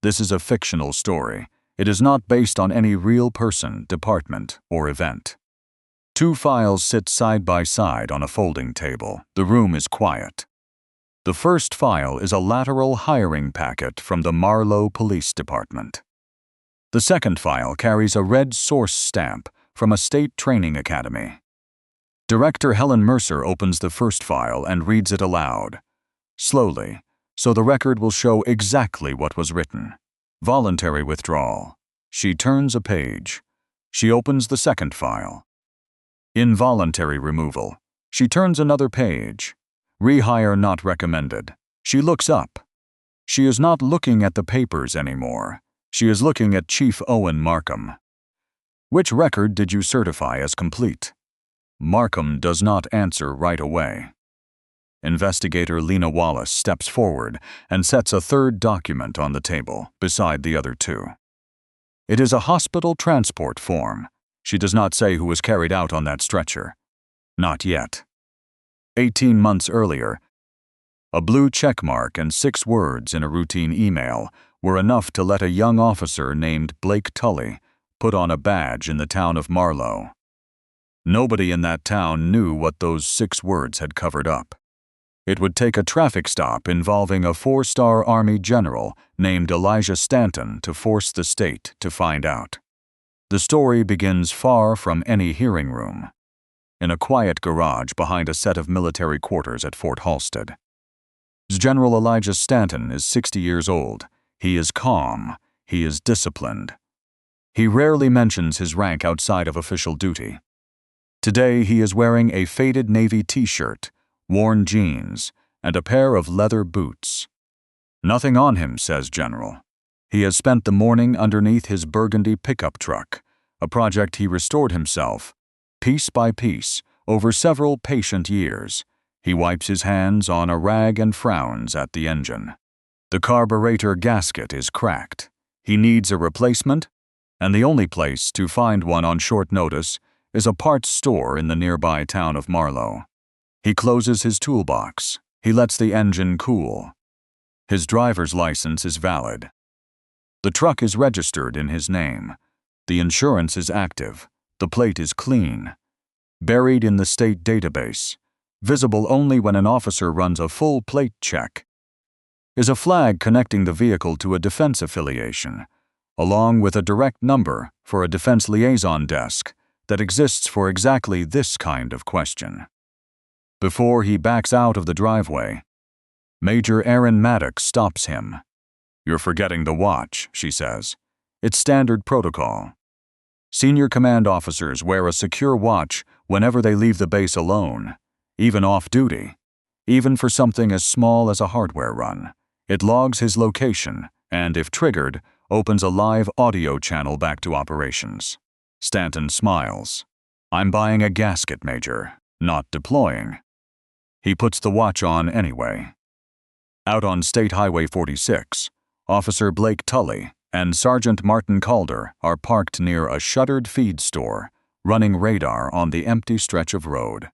This is a fictional story. It is not based on any real person, department, or event. 2 files sit side by side on a folding table. The room is quiet. The first file is a lateral hiring packet from the Marlow Police Department. The second file carries a red source stamp from a state training academy. Director Helen Mercer opens the first file and reads it aloud, slowly, so the record will show exactly what was written. Voluntary withdrawal. She turns a page. She opens the second file. Involuntary removal. She turns another page. Rehire not recommended. She looks up. She is not looking at the papers anymore. She is looking at Chief Owen Markham. Which record did you certify as complete? Markham does not answer right away. Investigator Lena Wallace steps forward and sets a third document on the table beside the other 2. It is a hospital transport form. She does not say who was carried out on that stretcher. Not yet. 18 months earlier, a blue checkmark and 6 words in a routine email were enough to let a young officer named Blake Tully put on a badge in the town of Marlow. Nobody in that town knew what those 6 words had covered up. It would take a traffic stop involving a 4-star Army general named Elijah Stanton to force the state to find out. The story begins far from any hearing room, in a quiet garage behind a set of military quarters at Fort Halstead. General Elijah Stanton is 60 years old. He is calm. He is disciplined. He rarely mentions his rank outside of official duty. Today he is wearing a faded navy t-shirt, worn jeans, and a pair of leather boots. Nothing on him, says General. He has spent the morning underneath his burgundy pickup truck, a project he restored himself, piece by piece, over several patient years. He wipes his hands on a rag and frowns at the engine. The carburetor gasket is cracked. He needs a replacement, and the only place to find one on short notice is a parts store in the nearby town of Marlow. He closes his toolbox. He lets the engine cool. His driver's license is valid. The truck is registered in his name. The insurance is active. The plate is clean. Buried in the state database, visible only when an officer runs a full plate check, is a flag connecting the vehicle to a defense affiliation, along with a direct number for a defense liaison desk that exists for exactly this kind of question. Before he backs out of the driveway, Major Erin Maddox stops him. "You're forgetting the watch," she says. "It's standard protocol. Senior command officers wear a secure watch whenever they leave the base alone, even off-duty, even for something as small as a hardware run. It logs his location and, if triggered, opens a live audio channel back to operations." Stanton smiles. "I'm buying a gasket, Major, not deploying." He puts the watch on anyway. Out on State Highway 46, Officer Blake Tully and Sergeant Martin Calder are parked near a shuttered feed store, running radar on the empty stretch of road.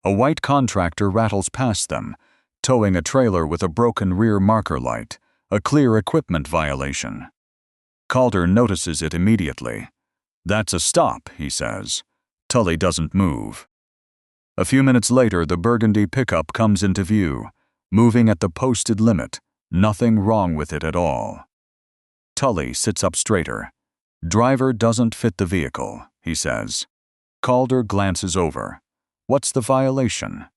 A white contractor rattles past them, towing a trailer with a broken rear marker light, a clear equipment violation. Calder notices it immediately. "That's a stop," he says. Tully doesn't move. A few minutes later, the burgundy pickup comes into view, moving at the posted limit, nothing wrong with it at all. Tully sits up straighter. "Driver doesn't fit the vehicle," he says. Calder glances over. "What's the violation?"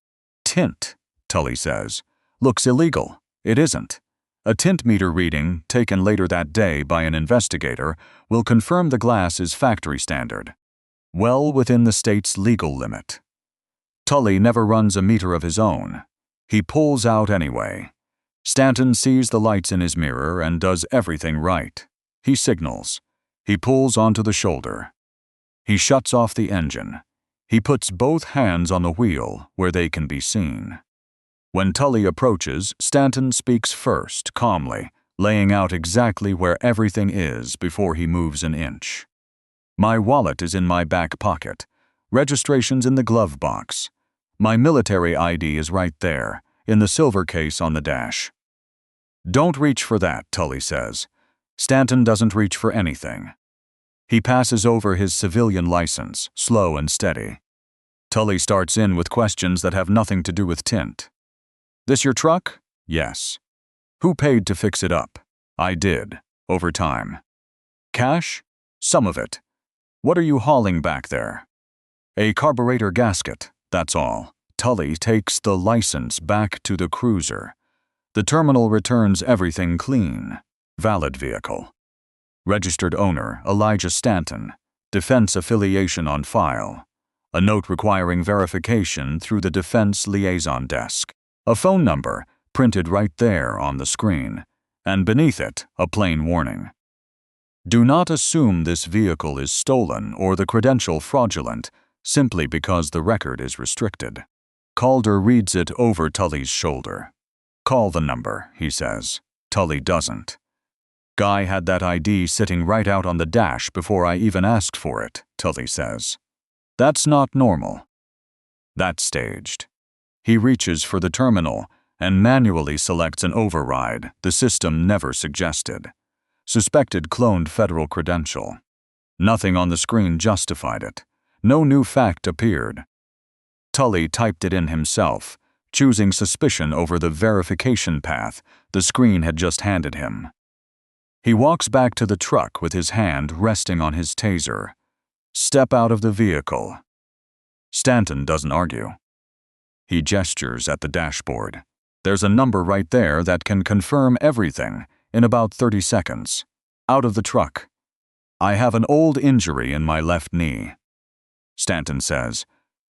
"Tint," Tully says. "Looks illegal." It isn't. A tint meter reading, taken later that day by an investigator, will confirm the glass is factory standard, well within the state's legal limit. Tully never runs a meter of his own. He pulls out anyway. Stanton sees the lights in his mirror and does everything right. He signals. He pulls onto the shoulder. He shuts off the engine. He puts both hands on the wheel where they can be seen. When Tully approaches, Stanton speaks first, calmly, laying out exactly where everything is before he moves an inch. "My wallet is in my back pocket. Registration's in the glove box. My military ID is right there, in the silver case on the dash." "Don't reach for that," Tully says. Stanton doesn't reach for anything. He passes over his civilian license, slow and steady. Tully starts in with questions that have nothing to do with Tint. This your truck? Yes. Who paid to fix it up? I did, over time. Cash? Some of it. What are you hauling back there? A carburetor gasket, that's all. Tully takes the license back to the cruiser. The terminal returns everything clean. Valid vehicle. Registered owner, Elijah Stanton. Defense affiliation on file. A note requiring verification through the defense liaison desk. A phone number, printed right there on the screen. And beneath it, a plain warning. Do not assume this vehicle is stolen or the credential fraudulent simply because the record is restricted. Calder reads it over Tully's shoulder. Call the number, he says. Tully doesn't. Guy had that ID sitting right out on the dash before I even asked for it, Tully says. That's not normal. That's staged. He reaches for the terminal and manually selects an override the system never suggested. Suspected cloned federal credential. Nothing on the screen justified it. No new fact appeared. Tully typed it in himself, choosing suspicion over the verification path the screen had just handed him. He walks back to the truck with his hand resting on his taser. Step out of the vehicle. Stanton doesn't argue. He gestures at the dashboard. There's a number right there that can confirm everything in about 30 seconds. Out of the truck. I have an old injury in my left knee. Stanton says,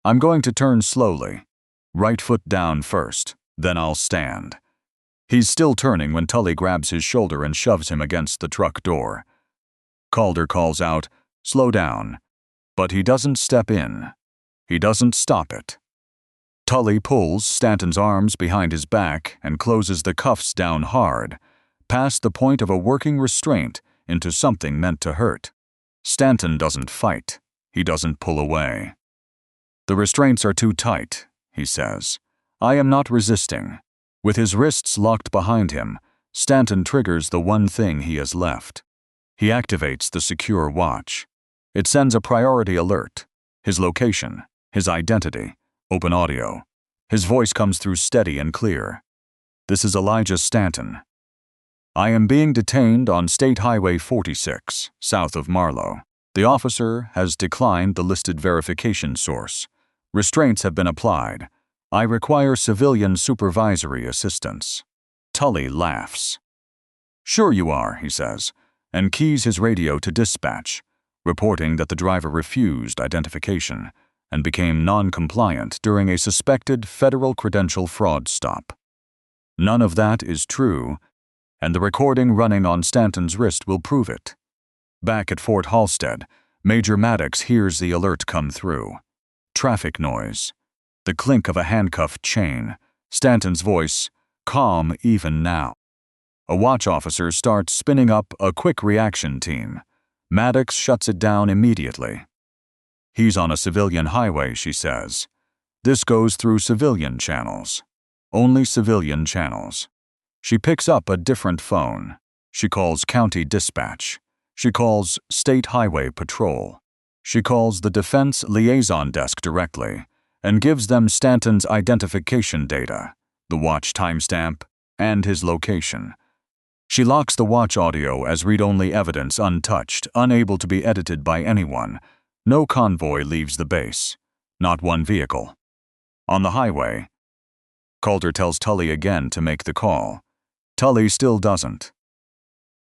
I'm going to turn slowly. Right foot down first, then I'll stand. He's still turning when Tully grabs his shoulder and shoves him against the truck door. Calder calls out, slow down. But he doesn't step in. He doesn't stop it. Tully pulls Stanton's arms behind his back and closes the cuffs down hard, past the point of a working restraint into something meant to hurt. Stanton doesn't fight. He doesn't pull away. The restraints are too tight, he says. I am not resisting. With his wrists locked behind him, Stanton triggers the one thing he has left. He activates the secure watch. It sends a priority alert. His location, his identity, open audio. His voice comes through steady and clear. This is Elijah Stanton. I am being detained on State Highway 46, south of Marlow. The officer has declined the listed verification source. Restraints have been applied. I require civilian supervisory assistance. Tully laughs. Sure you are, he says, and keys his radio to dispatch, reporting that the driver refused identification and became non-compliant during a suspected federal credential fraud stop. None of that is true, and the recording running on Stanton's wrist will prove it. Back at Fort Halstead, Major Maddox hears the alert come through. Traffic noise. The clink of a handcuffed chain. Stanton's voice, calm even now. A watch officer starts spinning up a quick reaction team. Maddox shuts it down immediately. He's on a civilian highway, she says. This goes through civilian channels. Only civilian channels. She picks up a different phone. She calls County Dispatch. She calls State Highway Patrol. She calls the Defense Liaison Desk directly and gives them Stanton's identification data, the watch timestamp, and his location. She locks the watch audio as read-only evidence untouched, unable to be edited by anyone. No convoy leaves the base. Not one vehicle. On the highway, Calder tells Tully again to make the call. Tully still doesn't.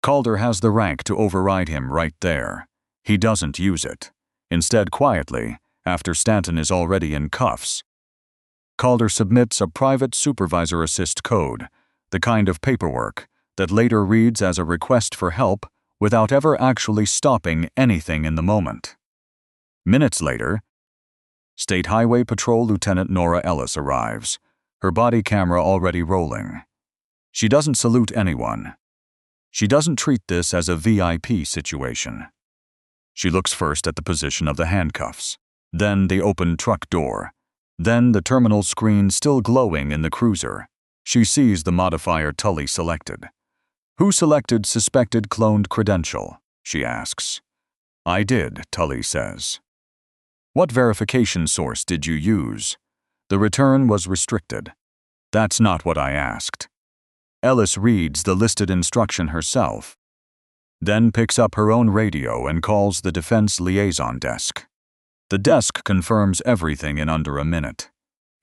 Calder has the rank to override him right there. He doesn't use it. Instead, quietly, after Stanton is already in cuffs, Calder submits a private supervisor assist code, the kind of paperwork that later reads as a request for help without ever actually stopping anything in the moment. Minutes later, State Highway Patrol Lieutenant Nora Ellis arrives, her body camera already rolling. She doesn't salute anyone. She doesn't treat this as a VIP situation. She looks first at the position of the handcuffs, then the open truck door, then the terminal screen still glowing in the cruiser. She sees the modifier Tully selected. "Who selected suspected cloned credential?" she asks. "I did," Tully says. "What verification source did you use?" "The return was restricted." "That's not what I asked." Ellis reads the listed instruction herself, then picks up her own radio and calls the defense liaison desk. The desk confirms everything in under a minute.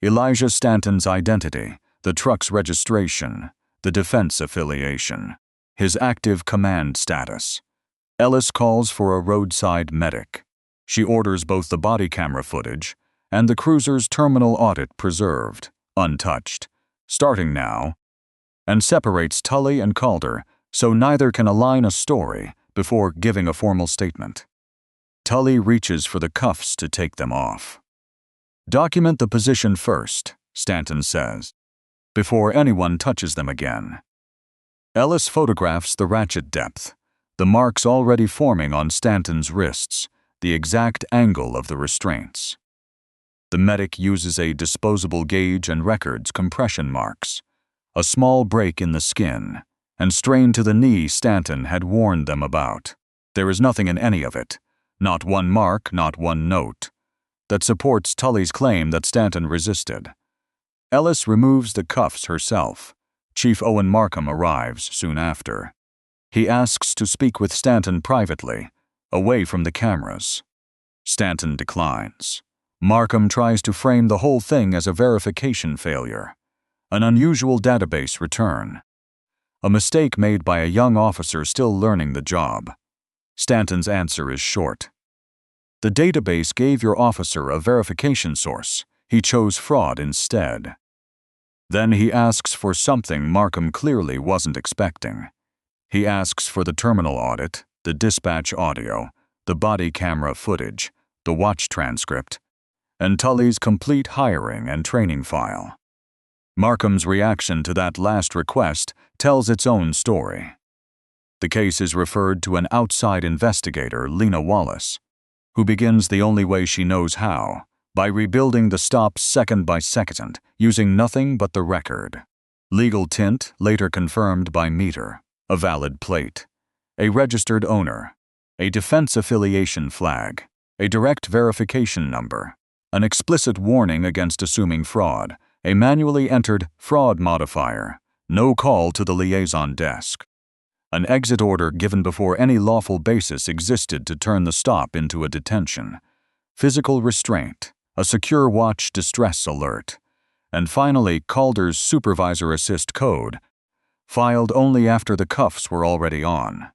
Elijah Stanton's identity, the truck's registration, the defense affiliation, his active command status. Ellis calls for a roadside medic. She orders both the body camera footage and the cruiser's terminal audit preserved, untouched, starting now, and separates Tully and Calder so neither can align a story before giving a formal statement. Tully reaches for the cuffs to take them off. "Document the position first," Stanton says, "before anyone touches them again." Ellis photographs the ratchet depth, the marks already forming on Stanton's wrists, the exact angle of the restraints. The medic uses a disposable gauge and records compression marks, a small break in the skin, and strain to the knee Stanton had warned them about. There is nothing in any of it, not one mark, not one note, that supports Tully's claim that Stanton resisted. Ellis removes the cuffs herself. Chief Owen Markham arrives soon after. He asks to speak with Stanton privately, away from the cameras. Stanton declines. Markham tries to frame the whole thing as a verification failure, an unusual database return, a mistake made by a young officer still learning the job. Stanton's answer is short. "The database gave your officer a verification source. He chose fraud instead." Then he asks for something Markham clearly wasn't expecting. He asks for the terminal audit, the dispatch audio, the body camera footage, the watch transcript, and Tully's complete hiring and training file. Markham's reaction to that last request tells its own story. The case is referred to an outside investigator, Lena Wallace, who begins the only way she knows how, by rebuilding the stops second by second, using nothing but the record. Legal tint later confirmed by meter, a valid plate, a registered owner, a defense affiliation flag, a direct verification number, an explicit warning against assuming fraud, a manually entered fraud modifier, no call to the liaison desk, an exit order given before any lawful basis existed to turn the stop into a detention, physical restraint, a secure watch distress alert, and finally Calder's supervisor assist code, filed only after the cuffs were already on.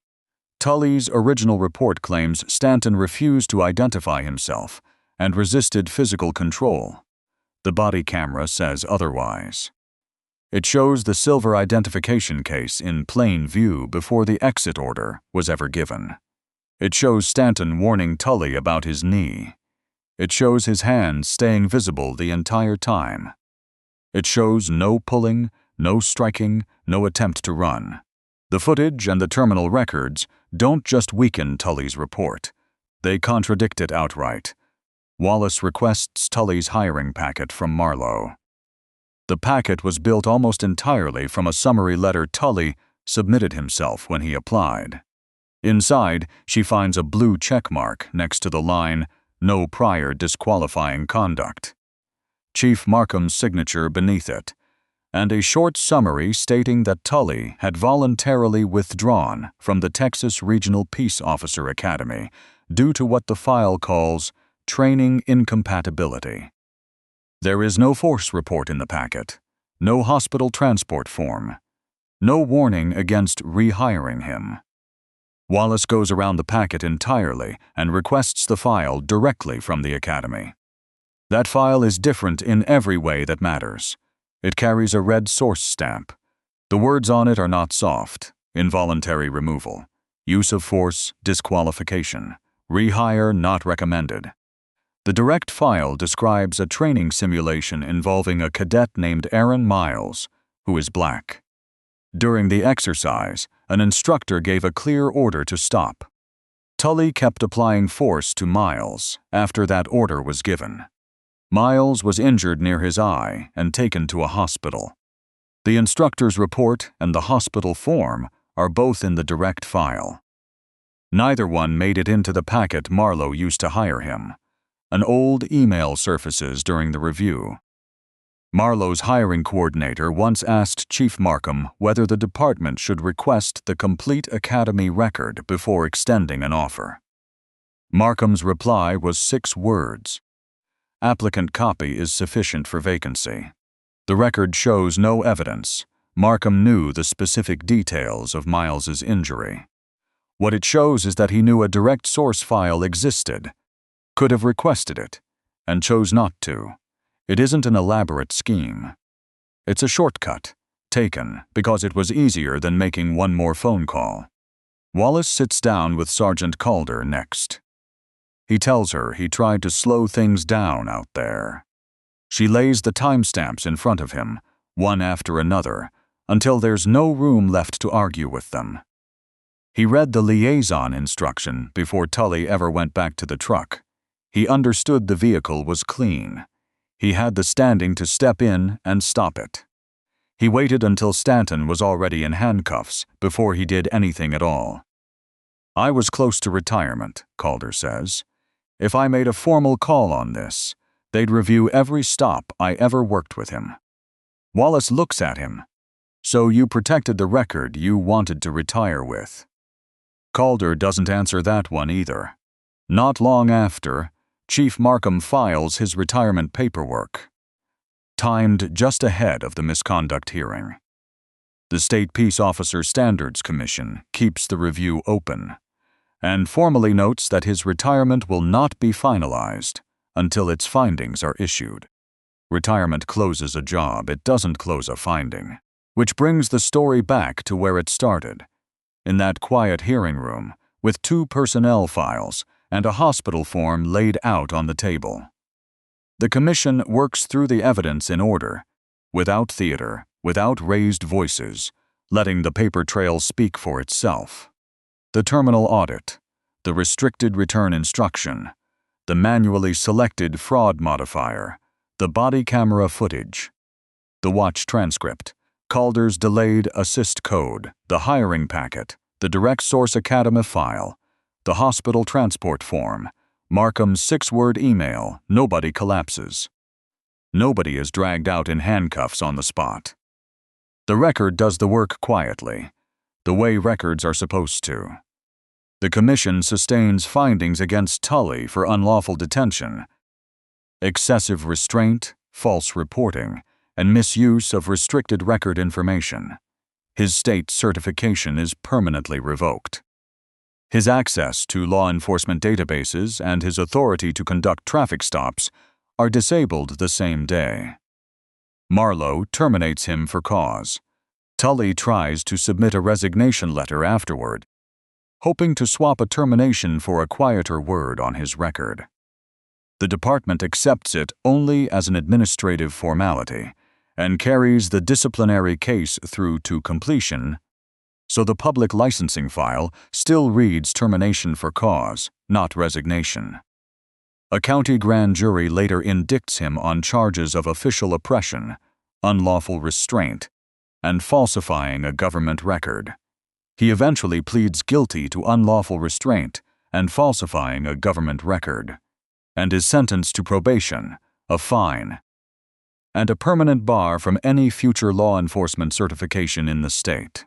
Tully's original report claims Stanton refused to identify himself and resisted physical control. The body camera says otherwise. It shows the silver identification case in plain view before the exit order was ever given. It shows Stanton warning Tully about his knee. It shows his hands staying visible the entire time. It shows no pulling, no striking, no attempt to run. The footage and the terminal records don't just weaken Tully's report. They contradict it outright. Wallace requests Tully's hiring packet from Marlow. The packet was built almost entirely from a summary letter Tully submitted himself when he applied. Inside, she finds a blue check mark next to the line, "No prior disqualifying conduct," Chief Markham's signature beneath it, and a short summary stating that Tully had voluntarily withdrawn from the Texas Regional Peace Officer Academy due to what the file calls training incompatibility. There is no force report in the packet, no hospital transport form, no warning against rehiring him. Wallace goes around the packet entirely and requests the file directly from the Academy. That file is different in every way that matters. It carries a red source stamp. The words on it are not soft: involuntary removal, use of force, disqualification, rehire not recommended. The direct file describes a training simulation involving a cadet named Erin Miles, who is black. During the exercise, an instructor gave a clear order to stop. Tully kept applying force to Miles after that order was given. Miles was injured near his eye and taken to a hospital. The instructor's report and the hospital form are both in the direct file. Neither one made it into the packet Marlow used to hire him. An old email surfaces during the review. Marlow's hiring coordinator once asked Chief Markham whether the department should request the complete academy record before extending an offer. Markham's reply was 6 words. Applicant copy is sufficient for vacancy. The record shows no evidence. Markham knew the specific details of Miles's injury. What it shows is that he knew a direct source file existed, could have requested it, and chose not to. It isn't an elaborate scheme. It's a shortcut, taken because it was easier than making one more phone call. Wallace sits down with Sergeant Calder next. He tells her he tried to slow things down out there. She lays the timestamps in front of him, one after another, until there's no room left to argue with them. He read the liaison instruction before Tully ever went back to the truck. He understood the vehicle was clean. He had the standing to step in and stop it. He waited until Stanton was already in handcuffs before he did anything at all. I was close to retirement, Calder says. If I made a formal call on this, they'd review every stop I ever worked with him. Wallace looks at him. So you protected the record you wanted to retire with. Calder doesn't answer that one either. Not long after, Chief Markham files his retirement paperwork, timed just ahead of the misconduct hearing. The State Peace Officer Standards Commission keeps the review open and formally notes that his retirement will not be finalized until its findings are issued. Retirement closes a job, it doesn't close a finding, which brings the story back to where it started, in that quiet hearing room with 2 personnel files and a hospital form laid out on the table. The commission works through the evidence in order, without theater, without raised voices, letting the paper trail speak for itself. The terminal audit, the restricted return instruction, the manually selected fraud modifier, the body camera footage, the watch transcript, Calder's delayed assist code, the hiring packet, the direct source academy file, the hospital transport form, Markham's 6-word email, nobody collapses. Nobody is dragged out in handcuffs on the spot. The record does the work quietly, the way records are supposed to. The commission sustains findings against Tully for unlawful detention, excessive restraint, false reporting, and misuse of restricted record information. His state certification is permanently revoked. His access to law enforcement databases and his authority to conduct traffic stops are disabled the same day. Marlow terminates him for cause. Tully tries to submit a resignation letter afterward, hoping to swap a termination for a quieter word on his record. The department accepts it only as an administrative formality and carries the disciplinary case through to completion, so the public licensing file still reads termination for cause, not resignation. A county grand jury later indicts him on charges of official oppression, unlawful restraint, and falsifying a government record. He eventually pleads guilty to unlawful restraint and falsifying a government record, and is sentenced to probation, a fine, and a permanent bar from any future law enforcement certification in the state.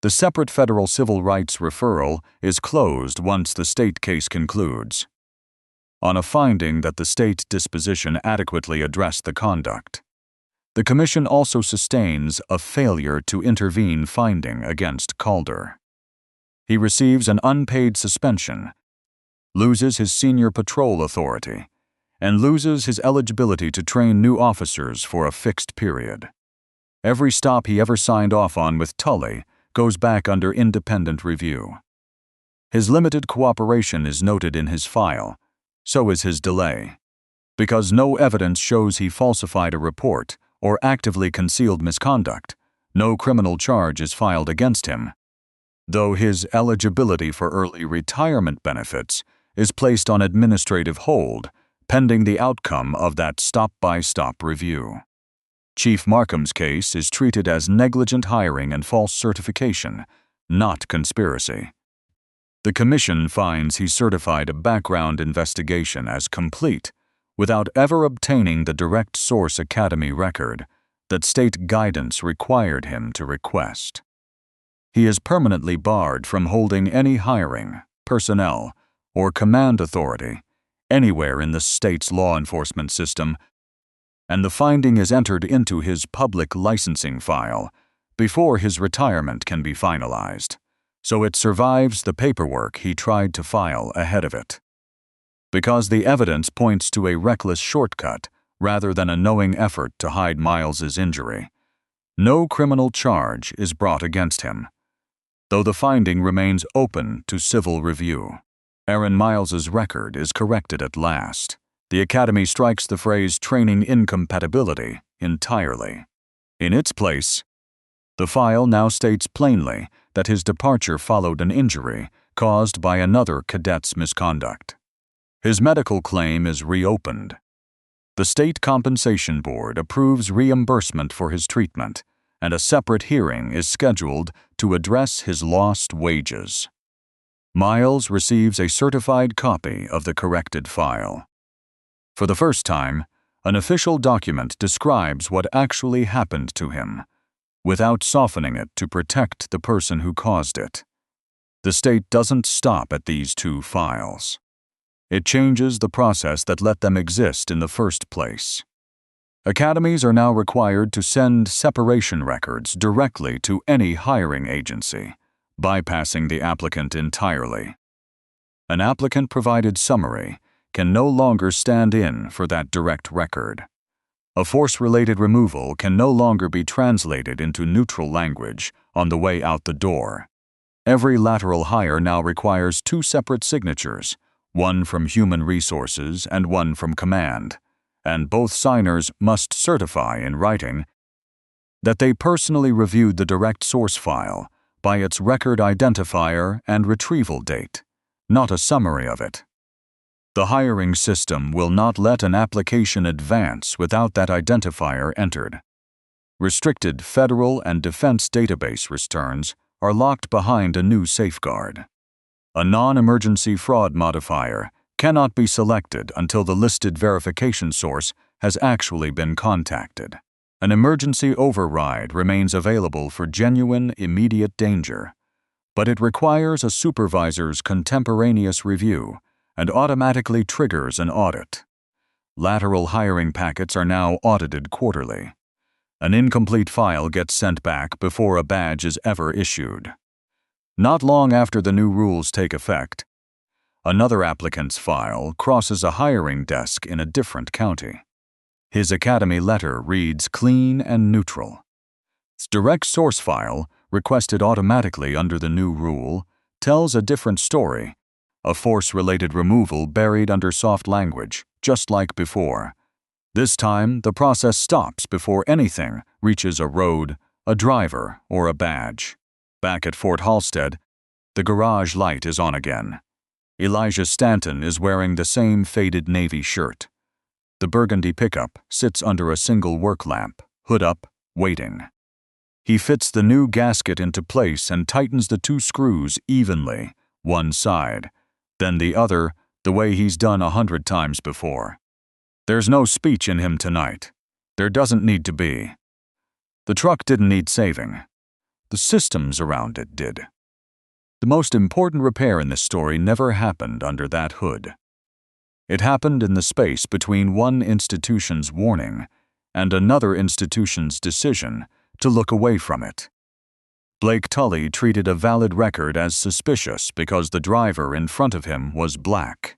The separate federal civil rights referral is closed once the state case concludes, on a finding that the state disposition adequately addressed the conduct. The commission also sustains a failure to intervene finding against Calder. He receives an unpaid suspension, loses his senior patrol authority, and loses his eligibility to train new officers for a fixed period. Every stop he ever signed off on with Tully goes back under independent review. His limited cooperation is noted in his file, so is his delay. Because no evidence shows he falsified a report or actively concealed misconduct, no criminal charge is filed against him, though his eligibility for early retirement benefits is placed on administrative hold pending the outcome of that stop-by-stop review. Chief Markham's case is treated as negligent hiring and false certification, not conspiracy. The commission finds he certified a background investigation as complete without ever obtaining the direct source academy record that state guidance required him to request. He is permanently barred from holding any hiring, personnel, or command authority anywhere in the state's law enforcement system, and the finding is entered into his public licensing file before his retirement can be finalized, so it survives the paperwork he tried to file ahead of it. Because the evidence points to a reckless shortcut rather than a knowing effort to hide Miles's injury, no criminal charge is brought against him, though the finding remains open to civil review. Erin Miles's record is corrected at last. The Academy strikes the phrase training incompatibility entirely. In its place, the file now states plainly that his departure followed an injury caused by another cadet's misconduct. His medical claim is reopened. The State Compensation Board approves reimbursement for his treatment, and a separate hearing is scheduled to address his lost wages. Miles receives a certified copy of the corrected file. For the first time, an official document describes what actually happened to him, without softening it to protect the person who caused it. The state doesn't stop at these two files. It changes the process that let them exist in the first place. Academies are now required to send separation records directly to any hiring agency, bypassing the applicant entirely. An applicant-provided summary can no longer stand in for that direct record. A force-related removal can no longer be translated into neutral language on the way out the door. Every lateral hire now requires two separate signatures, one from Human Resources and one from Command, and both signers must certify in writing that they personally reviewed the direct source file by its record identifier and retrieval date, not a summary of it. The hiring system will not let an application advance without that identifier entered. Restricted federal and defense database returns are locked behind a new safeguard. A non-emergency fraud modifier cannot be selected until the listed verification source has actually been contacted. An emergency override remains available for genuine, immediate danger, but it requires a supervisor's contemporaneous review and automatically triggers an audit. Lateral hiring packets are now audited quarterly. An incomplete file gets sent back before a badge is ever issued. Not long after the new rules take effect, another applicant's file crosses a hiring desk in a different county. His academy letter reads clean and neutral. Its direct source file, requested automatically under the new rule, tells a different story. A force-related removal buried under soft language, just like before. This time, the process stops before anything reaches a road, a driver, or a badge. Back at Fort Halstead, the garage light is on again. Elijah Stanton is wearing the same faded navy shirt. The burgundy pickup sits under a single work lamp, hood up, waiting. He fits the new gasket into place and tightens the two screws evenly, one side, then the other, the way he's done 100 times before. There's no speech in him tonight. There doesn't need to be. The truck didn't need saving. The systems around it did. The most important repair in this story never happened under that hood. It happened in the space between one institution's warning and another institution's decision to look away from it. Blake Tully treated a valid record as suspicious because the driver in front of him was black.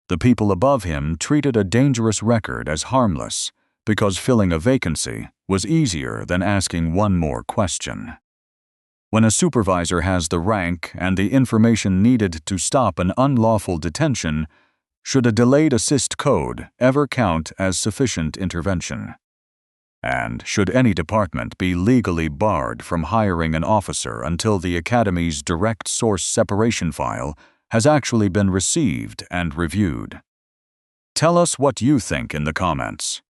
The people above him treated a dangerous record as harmless because filling a vacancy was easier than asking one more question. When a supervisor has the rank and the information needed to stop an unlawful detention, should a delayed assist code ever count as sufficient intervention? And should any department be legally barred from hiring an officer until the Academy's direct source separation file has actually been received and reviewed? Tell us what you think in the comments.